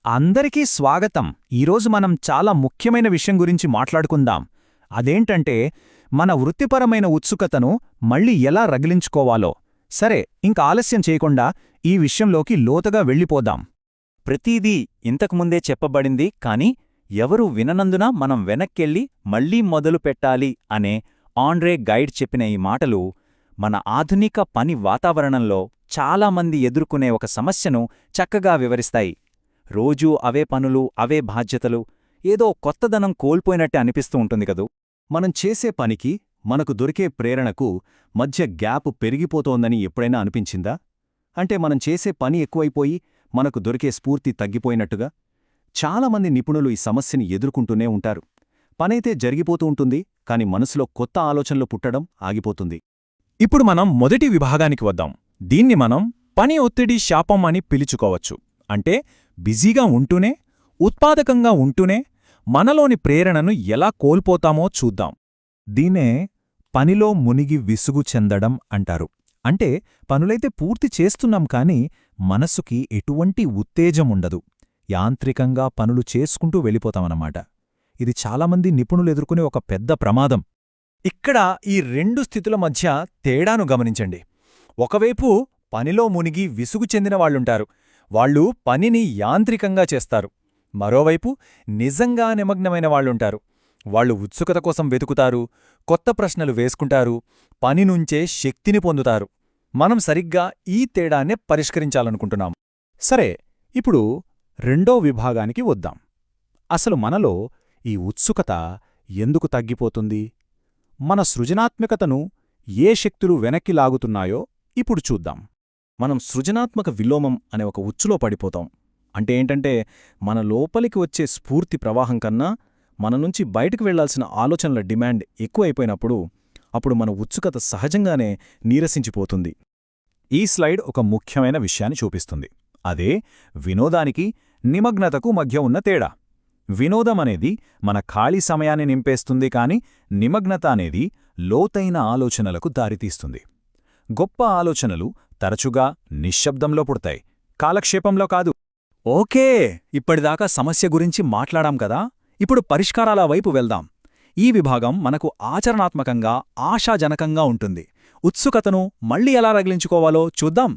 అందరికీ స్వాగతం. ఈరోజు మనం చాలా ముఖ్యమైన విషయం గురించి మాట్లాడుకుందాం. అదేంటంటే మన వృత్తిపరమైన ఉత్సుకతను మళ్ళీ ఎలా రగిలించుకోవాలో. సరే, ఇంక ఆలస్యం చేయకుండా ఈ విషయంలోకి లోతుగా వెళ్ళిపోదాం. ప్రతిదీ ఇంతకుముందే చెప్పబడింది, కాని ఎవరూ విననందున మనం వెనక్కెళ్ళి మళ్లీ మొదలు పెట్టాలి అనే ఆండ్రే గైడ్ చెప్పిన ఈ మాటలు మన ఆధునిక పని వాతావరణంలో చాలామంది ఎదుర్కొనే ఒక సమస్యను చక్కగా వివరిస్తాయి. రోజూ అవే పనులు, అవే బాధ్యతలు, ఏదో కొత్తదనం కోల్పోయినట్టే అనిపిస్తూ ఉంటుంది కదూ. మనం చేసే పనికి, మనకు దొరికే ప్రేరణకు మధ్య గ్యాప్ పెరిగిపోతోందని ఎప్పుడైనా అనిపించిందా? అంటే మనం చేసే పని ఎక్కువైపోయి మనకు దొరికే స్ఫూర్తి తగ్గిపోయినట్టుగా? చాలామంది నిపుణులు ఈ సమస్యని ఎదుర్కొంటూనే ఉంటారు. పనైతే జరిగిపోతూ ఉంటుంది, కాని మనసులో కొత్త ఆలోచనలు పుట్టడం ఆగిపోతుంది. ఇప్పుడు మనం మొదటి విభాగానికి వద్దాం. దీన్ని మనం పని ఒత్తిడి శాపం అని పిలుచుకోవచ్చు. అంటే బిజీగా ఉంటూనే, ఉత్పాదకంగా ఉంటూనే మనలోని ప్రేరణను ఎలా కోల్పోతామో చూద్దాం. దీన్నే పనిలో మునిగి విసుగు చెందడం అంటారు. అంటే పనులైతే పూర్తి చేస్తున్నాం కాని మనసుకి ఎటువంటి ఉత్తేజముండదు. యాంత్రికంగా పనులు చేసుకుంటూ వెళ్ళిపోతామన్నమాట. ఇది చాలామంది నిపుణులెదుర్కొనే ఒక పెద్ద ప్రమాదం. ఇక్కడ ఈ రెండు స్థితుల మధ్య తేడాను గమనించండి. ఒకవైపు పనిలో మునిగి విసుగు చెందిన వాళ్ళుంటారు. వాళ్ళు పనిని యాంత్రికంగా చేస్తారు. మరోవైపు నిజంగా నిమగ్నమైన వాళ్ళుంటారు. వాళ్ళు ఉత్సుకత కోసం వెతుకుతారు, కొత్త ప్రశ్నలు వేసుకుంటారు, పనినుంచే శక్తిని పొందుతారు. మనం సరిగ్గా ఈ తేడాన్నే పరిష్కరించాలనుకుంటున్నాం. సరే, ఇప్పుడు రెండో విభాగానికి వద్దాం. అసలు మనలో ఈ ఉత్సుకత ఎందుకు తగ్గిపోతుంది? మన సృజనాత్మకతను ఏ శక్తులు వెనక్కి లాగుతున్నాయో ఇప్పుడు చూద్దాం. మనం సృజనాత్మక విలోమం అనే ఒక ఉచ్చులో పడిపోతాం. అంటే ఏంటంటే మన లోపలికి వచ్చే స్ఫూర్తి ప్రవాహం కన్నా మన నుంచి బయటకు వెళ్లాల్సిన ఆలోచనల డిమాండ్ ఎక్కువైపోయినప్పుడు అప్పుడు మన ఉత్సుకత సహజంగానే నీరసించిపోతుంది. ఈ స్లైడ్ ఒక ముఖ్యమైన విషయాన్ని చూపిస్తుంది. అదే వినోదానికి, నిమగ్నతకు మధ్య ఉన్న తేడా. వినోదమనేది మన ఖాళీ సమయాన్ని నింపేస్తుంది, కాని నిమగ్నత అనేది లోతైన ఆలోచనలకు దారితీస్తుంది. గొప్ప ఆలోచనలు తరచుగా నిశ్శబ్దంలో పుడతాయి, కాలక్షేపంలో కాదు. ఓకే, ఇప్పటిదాకా సమస్య గురించి మాట్లాడాం కదా, ఇప్పుడు పరిష్కారాల వైపు వెళ్దాం. ఈ విభాగం మనకు ఆచరణాత్మకంగా, ఆశాజనకంగా ఉంటుంది. ఉత్సుకతను మళ్లీ ఎలా రగిలించుకోవాలో చూద్దాం.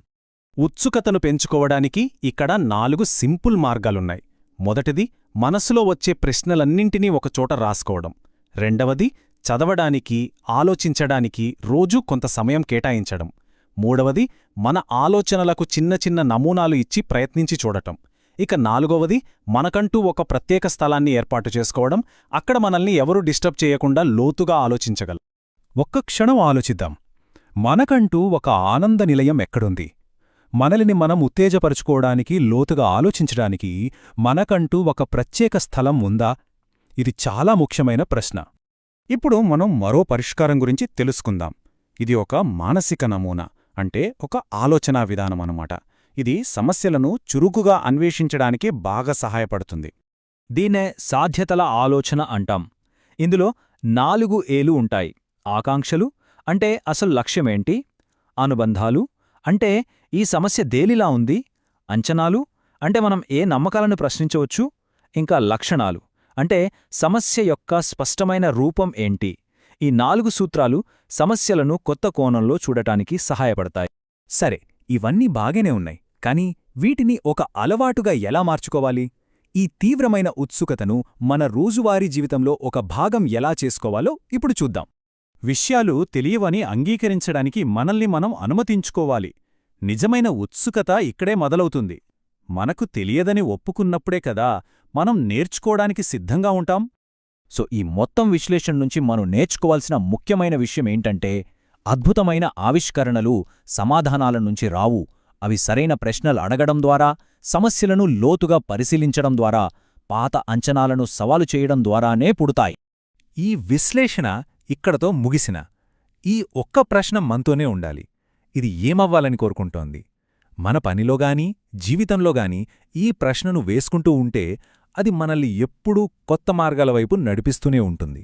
ఉత్సుకతను పెంచుకోవడానికి ఇక్కడ 4 సింపుల్ మార్గాలున్నాయి. మొదటిది, మనసులో వచ్చే ప్రశ్నలన్నింటినీ ఒకచోట రాసుకోవడం. రెండవది, చదవడానికి, ఆలోచించడానికి రోజూ కొంత సమయం కేటాయించడం. మూడవది, మన ఆలోచనలకు చిన్న చిన్న నమూనాలు ఇచ్చి ప్రయత్నించి చూడటం. ఇక నాలుగవది, మనకంటూ ఒక ప్రత్యేక స్థలాన్ని ఏర్పాటు చేసుకోవడం. అక్కడ మనల్ని ఎవరూ డిస్టర్బ్ చేయకుండా లోతుగా ఆలోచించగలం. ఒక్క క్షణం ఆలోచిద్దాం. మనకంటూ ఒక ఆనంద నిలయం ఎక్కడుంది? మనల్ని మనం ఉత్తేజపరుచుకోవడానికి, లోతుగా ఆలోచించడానికి మనకంటూ ఒక ప్రత్యేక స్థలం ఉందా? ఇది చాలా ముఖ్యమైన ప్రశ్న. ఇప్పుడు మనం మరో పరిష్కారం గురించి తెలుసుకుందాం. ఇది ఒక మానసిక నమూనా, అంటే ఒక ఆలోచనా విధానమన్నమాట. ఇది సమస్యలను చురుకుగా అన్వేషించడానికి బాగా సహాయపడుతుంది. దీన్నే సాధ్యతల ఆలోచన అంటాం. ఇందులో 4 ఏలు ఉంటాయి. ఆకాంక్షలు అంటే అసలు లక్ష్యమేంటి? అనుబంధాలు అంటే ఈ సమస్య దేనిలా ఉంది? అంచనాలు అంటే మనం ఏ నమ్మకాలను ప్రశ్నించవచ్చు? ఇంకా లక్షణాలు అంటే సమస్య యొక్క స్పష్టమైన రూపం ఏంటి? ఈ 4 సూత్రాలు సమస్యలను కొత్త కోణంలో చూడటానికి సహాయపడతాయి. సరే, ఇవన్నీ బాగానే ఉన్నాయి, కానీ వీటిని ఒక అలవాటుగా ఎలా మార్చుకోవాలి? ఈ తీవ్రమైన ఉత్సుకతను మన రోజువారీ జీవితంలో ఒక భాగం ఎలా చేసుకోవాలో ఇప్పుడు చూద్దాం. విషయాలు తెలియవని అంగీకరించడానికి మనల్ని మనం అనుమతించుకోవాలి. నిజమైన ఉత్సుకత ఇక్కడే మొదలవుతుంది. మనకు తెలియదని ఒప్పుకున్నప్పుడే కదా మనం నేర్చుకోవడానికి సిద్ధంగా ఉంటాం. సో ఈ మొత్తం విశ్లేషణ నుంచి మనం నేర్చుకోవాల్సిన ముఖ్యమైన విషయం ఏంటంటే, అద్భుతమైన ఆవిష్కరణలు సమాధానాల నుంచి రావు. అవి సరైన ప్రశ్నలు అడగడం ద్వారా, సమస్యలను లోతుగా పరిశీలించడం ద్వారా, పాత అంచనాలను సవాలు చేయడం ద్వారానే పుడతాయి. ఈ విశ్లేషణ ఇక్కడతో ముగిసిన. ఈ ఒక్క ప్రశ్న మనతోనే ఉండాలి. ఇది ఏమవ్వాలని కోరుకుంటోంది? మన పనిలోగాని, జీవితంలోగాని ఈ ప్రశ్నను వేసుకుంటూ ఉంటే అది మనల్ని ఎప్పుడూ కొత్త మార్గాల వైపు నడిపిస్తూనే ఉంటుంది.